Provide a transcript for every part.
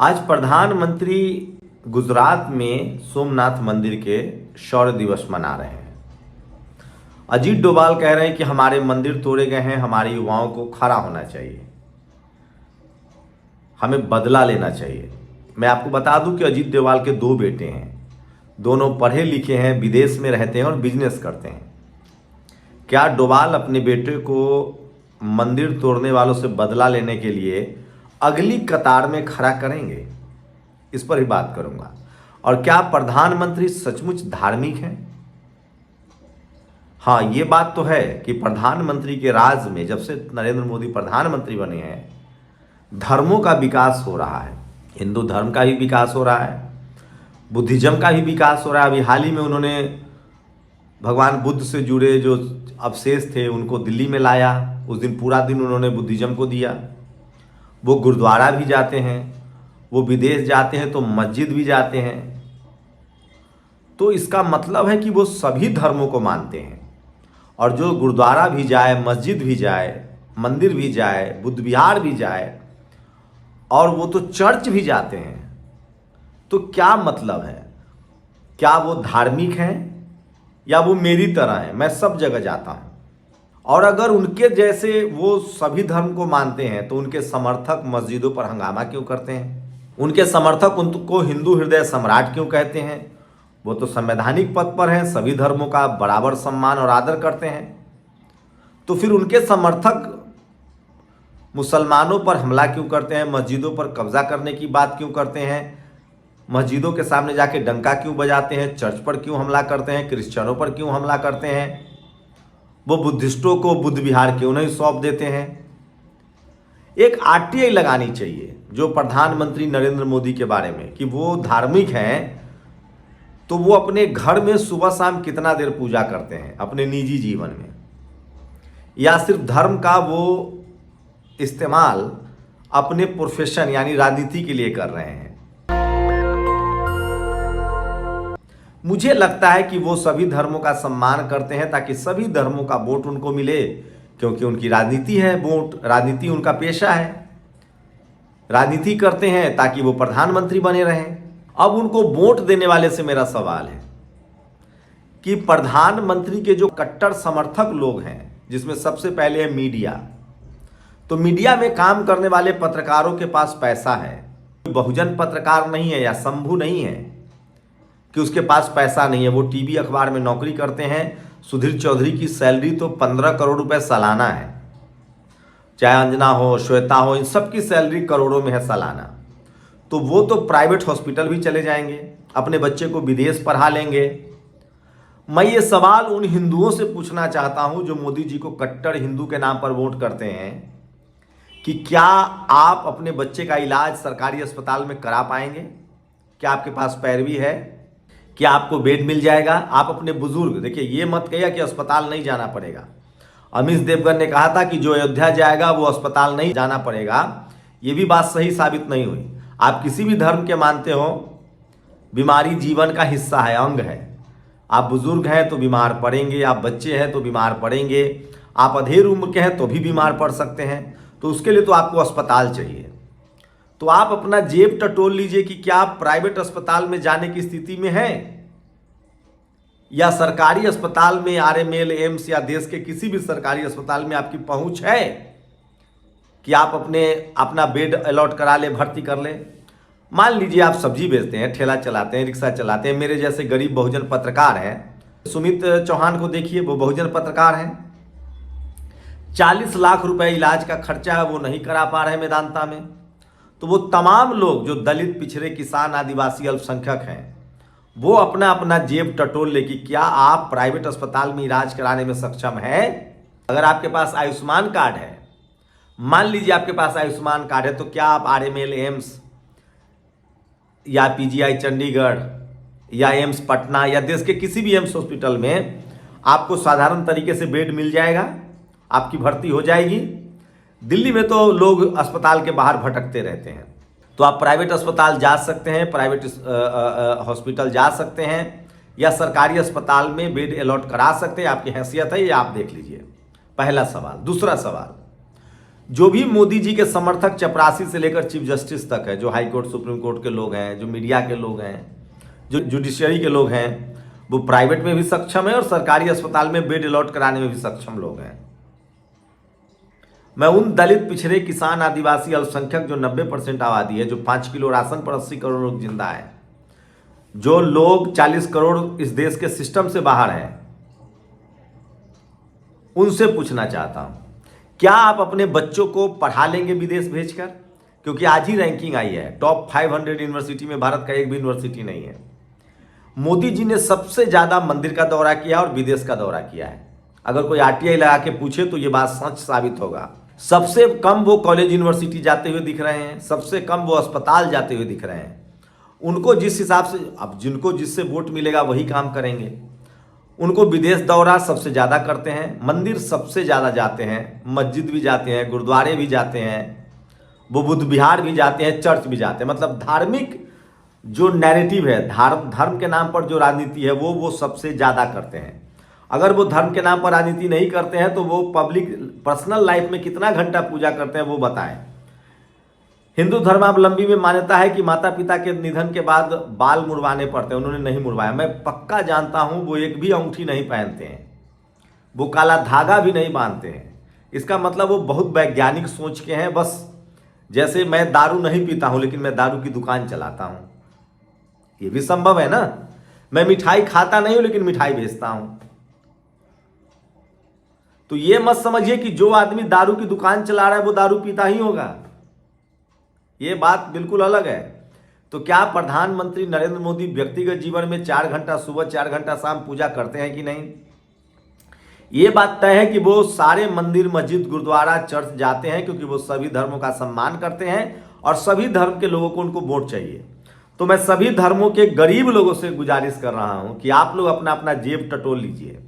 आज प्रधानमंत्री गुजरात में सोमनाथ मंदिर के शौर्य दिवस मना रहे हैं। अजीत डोभाल कह रहे हैं कि हमारे मंदिर तोड़े गए हैं, हमारे युवाओं को खड़ा होना चाहिए, हमें बदला लेना चाहिए। मैं आपको बता दूं कि अजीत डोभाल के दो बेटे हैं, दोनों पढ़े लिखे हैं, विदेश में रहते हैं और बिजनेस करते हैं। क्या डोभाल अपने बेटे को मंदिर तोड़ने वालों से बदला लेने के लिए अगली कतार में खड़ा करेंगे? इस पर ही बात करूंगा। और क्या प्रधानमंत्री सचमुच धार्मिक हैं? हाँ, ये बात तो है कि प्रधानमंत्री के राज में जब से नरेंद्र मोदी प्रधानमंत्री बने हैं, धर्मों का विकास हो रहा है। हिंदू धर्म का भी विकास हो रहा है, बुद्धिज्म का भी विकास हो रहा है। अभी हाल ही में उन्होंने भगवान बुद्ध से जुड़े जो अवशेष थे उनको दिल्ली में लाया। उस दिन पूरा दिन उन्होंने बुद्धिज्म को दिया। वो गुरुद्वारा भी जाते हैं, वो विदेश जाते हैं तो मस्जिद भी जाते हैं। तो इसका मतलब है कि वो सभी धर्मों को मानते हैं। और जो गुरुद्वारा भी जाए, मस्जिद भी जाए, मंदिर भी जाए, बुद्ध विहार भी जाए, और वो तो चर्च भी जाते हैं, तो क्या मतलब है? क्या वो धार्मिक हैं या वो मेरी तरह हैं, मैं सब जगह जाता हूं? और अगर उनके जैसे वो सभी धर्म को मानते हैं तो उनके समर्थक मस्जिदों पर हंगामा क्यों करते हैं? उनके समर्थक उनको हिंदू हृदय सम्राट क्यों कहते हैं? वो तो संवैधानिक पद पर हैं, सभी धर्मों का बराबर सम्मान और आदर करते हैं। तो फिर उनके समर्थक मुसलमानों पर हमला क्यों करते हैं? मस्जिदों पर कब्जा करने की बात क्यों करते हैं? मस्जिदों के सामने जाके डंका क्यों बजाते हैं? चर्च पर क्यों हमला करते हैं? क्रिश्चियनों पर क्यों हमला करते हैं? वो बुद्धिस्टों को बुद्ध विहार क्यों नहीं सौंप देते हैं? एक आरटीआई लगानी चाहिए जो प्रधानमंत्री नरेंद्र मोदी के बारे में, कि वो धार्मिक हैं तो वो अपने घर में सुबह शाम कितना देर पूजा करते हैं अपने निजी जीवन में, या सिर्फ धर्म का वो इस्तेमाल अपने प्रोफेशन यानी राजनीति के लिए कर रहे हैं। मुझे लगता है कि वो सभी धर्मों का सम्मान करते हैं ताकि सभी धर्मों का वोट उनको मिले, क्योंकि उनकी राजनीति है, वोट राजनीति उनका पेशा है। राजनीति करते हैं ताकि वो प्रधानमंत्री बने रहें। अब उनको वोट देने वाले से मेरा सवाल है कि प्रधानमंत्री के जो कट्टर समर्थक लोग हैं, जिसमें सबसे पहले है मीडिया, तो मीडिया में काम करने वाले पत्रकारों के पास पैसा है। बहुजन पत्रकार नहीं है या शंभू नहीं है कि उसके पास पैसा नहीं है। वो टीवी अखबार में नौकरी करते हैं। सुधीर चौधरी की सैलरी तो 15 करोड़ रुपए सालाना है। चाहे अंजना हो, श्वेता हो, इन सब की सैलरी करोड़ों में है सालाना। तो वो तो प्राइवेट हॉस्पिटल भी चले जाएंगे, अपने बच्चे को विदेश पढ़ा लेंगे। मैं ये सवाल उन हिंदुओं से पूछना चाहता हूं जो मोदी जी को कट्टर हिंदू के नाम पर वोट करते हैं कि क्या आप अपने बच्चे का इलाज सरकारी अस्पताल में करा पाएंगे? क्या आपके पास पैरवी है? क्या आपको बेड मिल जाएगा? आप अपने बुजुर्ग, देखिए ये मत कहिए कि अस्पताल नहीं जाना पड़ेगा। अमित देवगन ने कहा था कि जो अयोध्या जाएगा वो अस्पताल नहीं जाना पड़ेगा। ये भी बात सही साबित नहीं हुई। आप किसी भी धर्म के मानते हो, बीमारी जीवन का हिस्सा है, अंग है। आप बुजुर्ग हैं तो बीमार पड़ेंगे, आप बच्चे हैं तो बीमार पड़ेंगे, आप अधेड़ उम्र के हैं तो भी बीमार पड़ सकते हैं। तो उसके लिए तो आपको अस्पताल चाहिए। तो आप अपना जेब टटोल लीजिए कि क्या आप प्राइवेट अस्पताल में जाने की स्थिति में हैं, या सरकारी अस्पताल में आरएमएल, एम्स या देश के किसी भी सरकारी अस्पताल में आपकी पहुंच है कि आप अपना बेड अलॉट करा ले, भर्ती कर ले। मान लीजिए आप सब्जी बेचते हैं, ठेला चलाते हैं, रिक्शा चलाते हैं, मेरे जैसे गरीब बहुजन पत्रकार हैं। सुमित चौहान को देखिए, वो बहुजन पत्रकार हैं। 40 लाख रुपए इलाज का खर्चा है, वो नहीं करा पा रहे मेदांता में। तो वो तमाम लोग जो दलित, पिछड़े, किसान, आदिवासी, अल्पसंख्यक हैं, वो अपना अपना जेब टटोल ले कि क्या आप प्राइवेट अस्पताल में इलाज कराने में सक्षम हैं? अगर आपके पास आयुष्मान कार्ड है, मान लीजिए आपके पास आयुष्मान कार्ड है, तो क्या आप आरएमएल, एम्स या पीजीआई चंडीगढ़ या एम्स पटना या देश के किसी भी एम्स हॉस्पिटल में आपको साधारण तरीके से बेड मिल जाएगा, आपकी भर्ती हो जाएगी? दिल्ली में तो लोग अस्पताल के बाहर भटकते रहते हैं। तो आप प्राइवेट अस्पताल जा सकते हैं, प्राइवेट हॉस्पिटल जा सकते हैं, या सरकारी अस्पताल में बेड अलॉट करा सकते हैं। आपकी हैसियत है, ये आप देख लीजिए। पहला सवाल। दूसरा सवाल, जो भी मोदी जी के समर्थक चपरासी से लेकर चीफ जस्टिस तक है, जो हाई कोर्ट सुप्रीम कोर्ट के लोग हैं, जो मीडिया के लोग हैं, जो जुडिशरी के लोग हैं, वो प्राइवेट में भी सक्षम है और सरकारी अस्पताल में बेड अलॉट कराने में भी सक्षम लोग हैं। मैं उन दलित, पिछड़े, किसान, आदिवासी, अल्पसंख्यक जो 90% आबादी है, जो 5 किलो राशन पर 80 करोड़ लोग जिंदा है, जो लोग 40 करोड़ इस देश के सिस्टम से बाहर हैं, उनसे पूछना चाहता हूं, क्या आप अपने बच्चों को पढ़ा लेंगे विदेश भेजकर? क्योंकि आज ही रैंकिंग आई है, टॉप 500 यूनिवर्सिटी में भारत का एक भी यूनिवर्सिटी नहीं है। मोदी जी ने सबसे ज्यादा मंदिर का दौरा किया और विदेश का दौरा किया है। अगर कोई आरटीआई लगा के पूछे तो ये बात सच साबित होगा। सबसे कम वो कॉलेज यूनिवर्सिटी जाते हुए दिख रहे हैं, सबसे कम वो अस्पताल जाते हुए दिख रहे हैं। उनको जिस हिसाब से, अब जिनको जिससे वोट मिलेगा वही काम करेंगे। उनको विदेश दौरा सबसे ज़्यादा करते हैं, मंदिर सबसे ज़्यादा जाते हैं, मस्जिद भी जाते हैं, गुरुद्वारे भी जाते हैं, वो बुद्ध विहार भी जाते हैं, चर्च भी जाते हैं। मतलब धार्मिक जो नैरेटिव है, धर्म के नाम पर जो राजनीति है वो सबसे ज़्यादा करते हैं। अगर वो धर्म के नाम पर राजनीति नहीं करते हैं तो वो पब्लिक पर्सनल लाइफ में कितना घंटा पूजा करते हैं वो बताएं। हिंदू धर्मावलंबी में मान्यता है कि माता पिता के निधन के बाद बाल मुड़वाने पड़ते हैं, उन्होंने नहीं मुड़वाया। मैं पक्का जानता हूं वो एक भी अंगूठी नहीं पहनते हैं, वो काला धागा भी नहीं बांधते हैं। इसका मतलब वो बहुत वैज्ञानिक सोच के हैं। बस जैसे मैं दारू नहीं पीता हूं लेकिन मैं दारू की दुकान चलाता हूं, ये भी संभव है ना। मैं मिठाई खाता नहीं हूं लेकिन मिठाई बेचता हूं। तो ये मत समझिए कि जो आदमी दारू की दुकान चला रहा है वो दारू पीता ही होगा, ये बात बिल्कुल अलग है। तो क्या प्रधानमंत्री नरेंद्र मोदी व्यक्तिगत जीवन में 4 घंटा सुबह 4 घंटा शाम पूजा करते हैं कि नहीं? ये बात तय है कि वो सारे मंदिर, मस्जिद, गुरुद्वारा, चर्च जाते हैं क्योंकि वो सभी धर्मों का सम्मान करते हैं और सभी धर्म के लोगों को उनको वोट चाहिए। तो मैं सभी धर्मों के गरीब लोगों से गुजारिश कर रहा हूं कि आप लोग अपना अपना जेब टटोल लीजिए।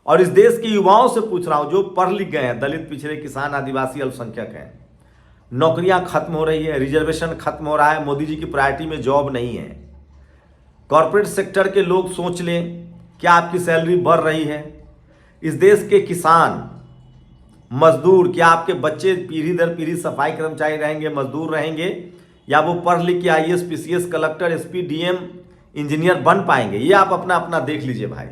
और इस देश के युवाओं से पूछ रहा हूं जो पढ़ लिख गए हैं, दलित, पिछड़े, किसान, आदिवासी, अल्पसंख्यक हैं, नौकरियां खत्म हो रही है, रिजर्वेशन खत्म हो रहा है, मोदी जी की प्रायोरिटी में जॉब नहीं है। कॉर्पोरेट सेक्टर के लोग सोच लें, क्या आपकी सैलरी बढ़ रही है? इस देश के किसान, मजदूर, क्या आपके बच्चे पीढ़ी दर पीढ़ी सफाई कर्मचारी रहेंगे, मजदूर रहेंगे, या वो पढ़ लिख के IAS, PCS, collector, SP, DM, engineer बन पाएंगे? ये आप अपना अपना देख लीजिए भाई।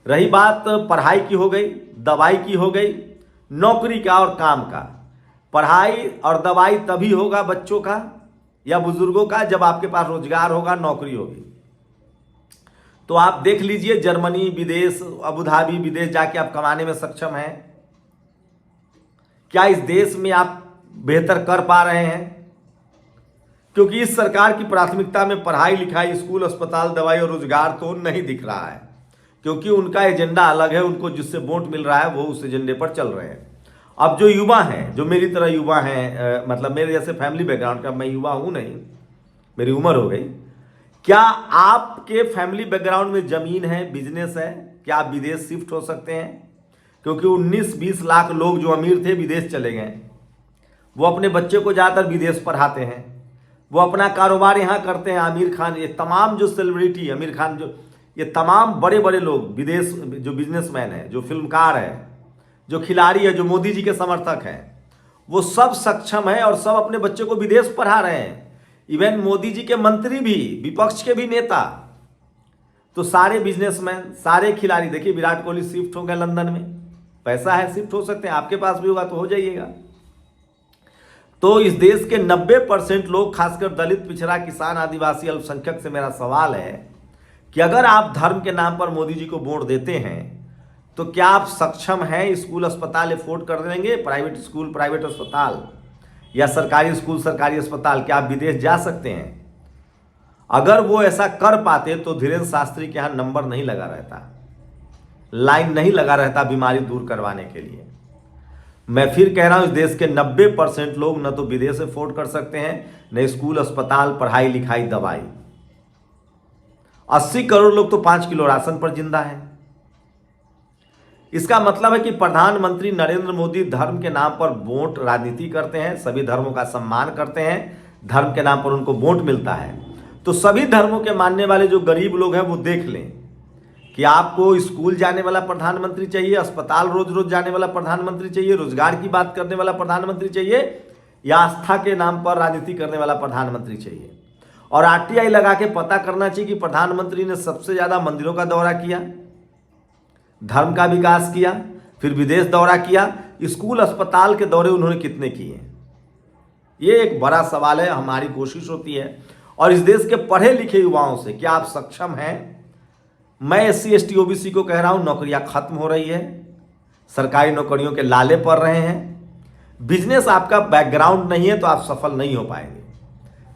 रही बात पढ़ाई की हो गई, दवाई की हो गई, नौकरी का और काम का। पढ़ाई और दवाई तभी होगा बच्चों का या बुजुर्गों का जब आपके पास रोजगार होगा, नौकरी होगी। तो आप देख लीजिए, जर्मनी विदेश, अबू धाबी विदेश जाके आप कमाने में सक्षम हैं। क्या इस देश में आप बेहतर कर पा रहे हैं? क्योंकि इस सरकार की प्राथमिकता में पढ़ाई लिखाई, स्कूल, अस्पताल, दवाई और रोजगार तो नहीं दिख रहा है, क्योंकि उनका एजेंडा अलग है। उनको जिससे वोट मिल रहा है वो उस एजेंडे पर चल रहे हैं। अब जो युवा हैं, जो मेरी तरह युवा हैं, मतलब मेरे जैसे फैमिली बैकग्राउंड का, मैं युवा हूं नहीं, मेरी उम्र हो गई। क्या आपके फैमिली बैकग्राउंड में जमीन है, बिजनेस है? क्या आप विदेश शिफ्ट हो सकते हैं? क्योंकि 19-20 लाख लोग जो अमीर थे विदेश चले गए। वो अपने बच्चे को ज़्यादातर विदेश पढ़ाते हैं, वो अपना कारोबार यहाँ करते हैं। आमिर खान, ये तमाम जो सेलिब्रिटी, आमिर खान, जो ये तमाम बड़े बड़े लोग विदेश, जो बिजनेसमैन है, जो फिल्मकार है, जो खिलाड़ी है, जो मोदी जी के समर्थक हैं, वो सब सक्षम है और सब अपने बच्चे को विदेश पढ़ा रहे हैं। इवन मोदी जी के मंत्री भी, विपक्ष के भी नेता, तो सारे बिजनेसमैन, सारे खिलाड़ी। देखिए विराट कोहली शिफ्ट हो गए लंदन में, पैसा है, शिफ्ट हो सकते हैं। आपके पास भी होगा तो हो जाइएगा। तो इस देश के 90% लोग, खासकर दलित, पिछड़ा, किसान, आदिवासी, अल्पसंख्यक से मेरा सवाल है कि अगर आप धर्म के नाम पर मोदी जी को वोट देते हैं तो क्या आप सक्षम हैं स्कूल अस्पताल अफोर्ड कर देंगे? प्राइवेट स्कूल, प्राइवेट अस्पताल, या सरकारी स्कूल, सरकारी अस्पताल, क्या आप विदेश जा सकते हैं? अगर वो ऐसा कर पाते तो धीरेन्द्र शास्त्री के यहाँ नंबर नहीं लगा रहता, लाइन नहीं लगा रहता बीमारी दूर करवाने के लिए। मैं फिर कह रहा हूं, इस देश के 90% लोग न तो विदेश अफोर्ड कर सकते हैं, न स्कूल, अस्पताल, पढ़ाई लिखाई, दवाई। 80 करोड़ लोग तो 5 किलो राशन पर जिंदा है। इसका मतलब है कि प्रधानमंत्री नरेंद्र मोदी धर्म के नाम पर वोट राजनीति करते हैं, सभी धर्मों का सम्मान करते हैं, धर्म के नाम पर उनको वोट मिलता है। तो सभी धर्मों के मानने वाले जो गरीब लोग हैं वो देख लें कि आपको स्कूल जाने वाला प्रधानमंत्री चाहिए, अस्पताल रोज रोज जाने वाला प्रधानमंत्री चाहिए, रोजगार की बात करने वाला प्रधानमंत्री चाहिए, या आस्था के नाम पर राजनीति करने वाला प्रधानमंत्री चाहिए। और आरटीआई लगा के पता करना चाहिए कि प्रधानमंत्री ने सबसे ज्यादा मंदिरों का दौरा किया, धर्म का विकास किया, फिर विदेश दौरा किया, स्कूल अस्पताल के दौरे उन्होंने कितने किए। ये एक बड़ा सवाल है। हमारी कोशिश होती है और इस देश के पढ़े लिखे युवाओं से, क्या आप सक्षम हैं? मैं SC ST OBC को कह रहा हूं, नौकरियां खत्म हो रही है, सरकारी नौकरियों के लाले पड़ रहे हैं। बिजनेस आपका बैकग्राउंड नहीं है तो आप सफल नहीं हो पाएंगे।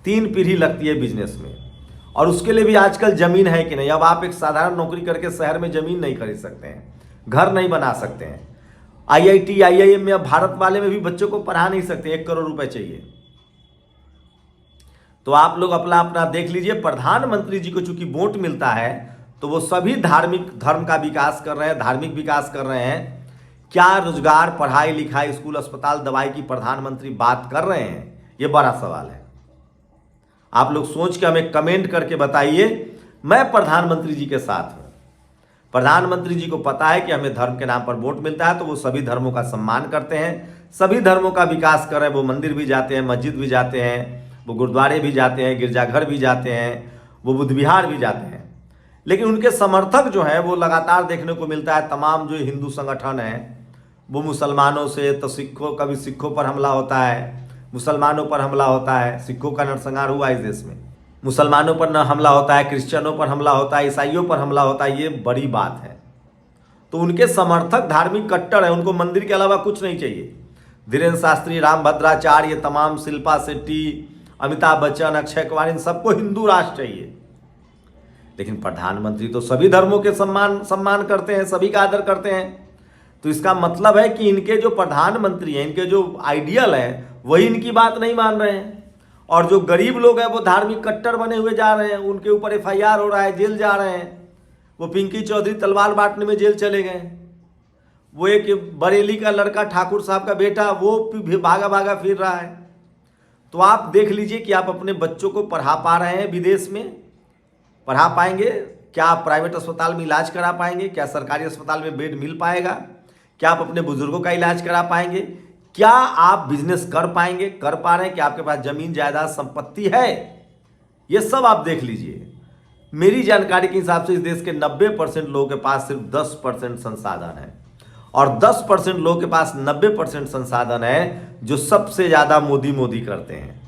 3 पीढ़ी लगती है बिजनेस में, और उसके लिए भी आजकल जमीन है कि नहीं। अब आप एक साधारण नौकरी करके शहर में जमीन नहीं खरीद सकते हैं, घर नहीं बना सकते हैं। IIT IIM में, अब भारत वाले में भी बच्चों को पढ़ा नहीं सकते, 1 करोड़ रुपए चाहिए। तो आप लोग अपना अपना देख लीजिए। प्रधानमंत्री जी को चूंकि वोट मिलता है तो वो सभी धार्मिक धर्म का विकास कर रहे हैं, धार्मिक विकास कर रहे हैं। क्या रोजगार, पढ़ाई लिखाई, स्कूल अस्पताल, दवाई की प्रधानमंत्री बात कर रहे हैं? ये बड़ा सवाल है। आप लोग सोच के हमें कमेंट करके बताइए। मैं प्रधानमंत्री जी के साथ हूं। प्रधानमंत्री जी को पता है कि हमें धर्म के नाम पर वोट मिलता है तो वो सभी धर्मों का सम्मान करते हैं, सभी धर्मों का विकास कर रहे हैं। वो मंदिर भी जाते हैं, मस्जिद भी जाते हैं, वो गुरुद्वारे भी जाते हैं, गिरजाघर भी जाते हैं, वो बुद्ध विहार भी जाते हैं। लेकिन उनके समर्थक जो हैं वो लगातार देखने को मिलता है। तमाम जो हिंदू संगठन हैं वो मुसलमानों से, तो सिखों, कभी सिखों पर हमला होता है, मुसलमानों पर हमला होता है। सिखों का नरसंहार हुआ इस देश में, मुसलमानों पर न हमला होता है, क्रिश्चियनों पर हमला होता है, ईसाइयों पर हमला होता है। ये बड़ी बात है। तो उनके समर्थक धार्मिक कट्टर है, उनको मंदिर के अलावा कुछ नहीं चाहिए। धीरेन्द्र शास्त्री, राम भद्राचार्य, ये तमाम, शिल्पा शेट्टी, अमिताभ बच्चन, अक्षय कुमार, इन सबको हिंदू राष्ट्र चाहिए। लेकिन प्रधानमंत्री तो सभी धर्मों के सम्मान करते हैं, सभी का आदर करते हैं। तो इसका मतलब है कि इनके जो प्रधानमंत्री हैं, इनके जो आइडियल हैं, वही इनकी बात नहीं मान रहे हैं। और जो गरीब लोग हैं वो धार्मिक कट्टर बने हुए जा रहे हैं, उनके ऊपर FIR हो रहा है, जेल जा रहे हैं। वो पिंकी चौधरी तलवार बांटने में जेल चले गए। वो एक बरेली का लड़का, ठाकुर साहब का बेटा, वो भी भागा भागा फिर रहा है। तो आप देख लीजिए कि आप अपने बच्चों को पढ़ा पा रहे हैं, विदेश में पढ़ा पाएंगे? क्या आप प्राइवेट अस्पताल में इलाज करा पाएंगे? क्या सरकारी अस्पताल में बेड मिल पाएगा? क्या आप अपने बुजुर्गों का इलाज करा पाएंगे? क्या आप बिजनेस कर पाएंगे? कर पा रहे हैं? क्या आपके पास जमीन जायदाद संपत्ति है? ये सब आप देख लीजिए। मेरी जानकारी के हिसाब से इस देश के 90% लोगों के पास सिर्फ 10% संसाधन है, और 10% लोगों के पास 90% संसाधन है जो सबसे ज्यादा मोदी मोदी करते हैं।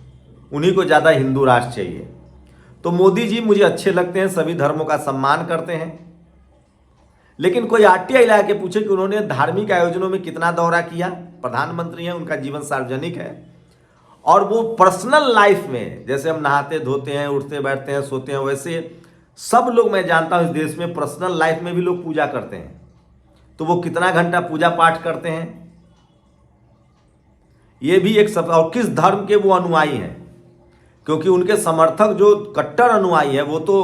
उन्हीं को ज्यादा हिंदू राष्ट्र चाहिए। तो मोदी जी मुझे अच्छे लगते हैं, सभी धर्मों का सम्मान करते हैं। लेकिन कोई RTI ला के पूछे कि उन्होंने धार्मिक आयोजनों में कितना दौरा किया? प्रधानमंत्री हैं, उनका जीवन सार्वजनिक है, और वो पर्सनल लाइफ में, जैसे हम नहाते धोते हैं, उठते बैठते हैं, सोते हैं, वैसे सब लोग, मैं जानता हूं इस देश में पर्सनल लाइफ में भी लोग पूजा करते हैं। तो वो कितना घंटा पूजा पाठ करते हैं, ये भी एक सब। और किस धर्म के वो अनुयायी हैं, क्योंकि उनके समर्थक जो कट्टर अनुयायी है वो तो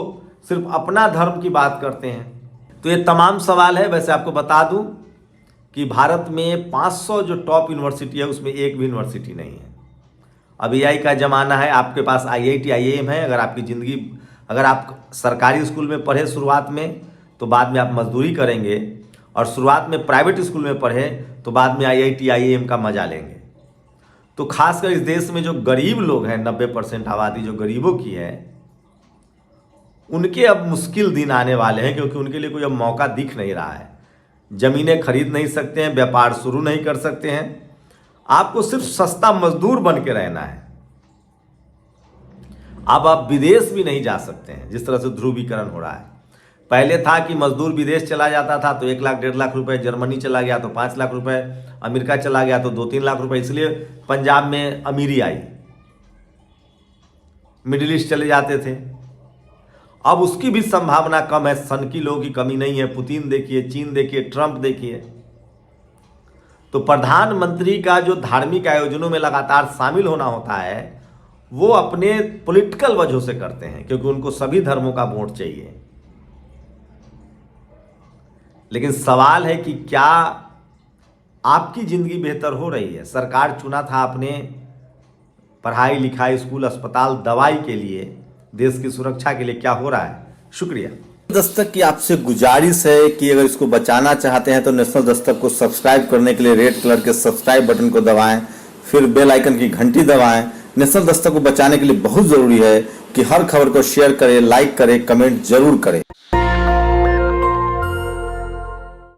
सिर्फ अपना धर्म की बात करते हैं। तो ये तमाम सवाल है। वैसे आपको बता दूं कि भारत में 500 जो टॉप यूनिवर्सिटी है उसमें एक भी यूनिवर्सिटी नहीं है। अब AI का ज़माना है, आपके पास IIT IIM है। अगर आपकी ज़िंदगी, अगर आप सरकारी स्कूल में पढ़े शुरुआत में तो बाद में आप मजदूरी करेंगे, और शुरुआत में प्राइवेट स्कूल में पढ़े तो बाद में IIT IIM का मजा लेंगे। तो खासकर इस देश में जो गरीब लोग हैं, 90% आबादी जो गरीबों की है, उनके अब मुश्किल दिन आने वाले हैं, क्योंकि उनके लिए कोई अब मौका दिख नहीं रहा है। जमीनें खरीद नहीं सकते हैं, व्यापार शुरू नहीं कर सकते हैं। आपको सिर्फ सस्ता मजदूर बन के रहना है। अब आप विदेश भी नहीं जा सकते हैं, जिस तरह से ध्रुवीकरण हो रहा है। पहले था कि मजदूर विदेश चला जाता था तो 1 लाख 1.5 लाख रुपए, जर्मनी चला गया तो 5 लाख रुपए, अमेरिका चला गया तो 2-3 लाख रुपए। इसलिए पंजाब में अमीरी आई, मिडिल ईस्ट चले जाते थे। अब उसकी भी संभावना कम है। सनकी लोगों की कमी नहीं है। पुतिन देखिए, चीन देखिए, ट्रंप देखिए। तो प्रधानमंत्री का जो धार्मिक आयोजनों में लगातार शामिल होना होता है वो अपने पॉलिटिकल वजहों से करते हैं, क्योंकि उनको सभी धर्मों का वोट चाहिए। लेकिन सवाल है कि क्या आपकी जिंदगी बेहतर हो रही है? सरकार चुना था आपने पढ़ाई लिखाई, स्कूल अस्पताल, दवाई के लिए, देश की सुरक्षा के लिए। क्या हो रहा है? शुक्रिया। दस्तक की आपसे गुजारिश है कि अगर इसको बचाना चाहते हैं तो नेशनल दस्तक को सब्सक्राइब करने के लिए रेड कलर के सब्सक्राइब बटन को दबाएं, फिर बेल आइकन की घंटी दबाएं। नेशनल दस्तक को बचाने के लिए बहुत जरूरी है कि हर खबर को शेयर करें, लाइक करें, कमेंट जरूर करें।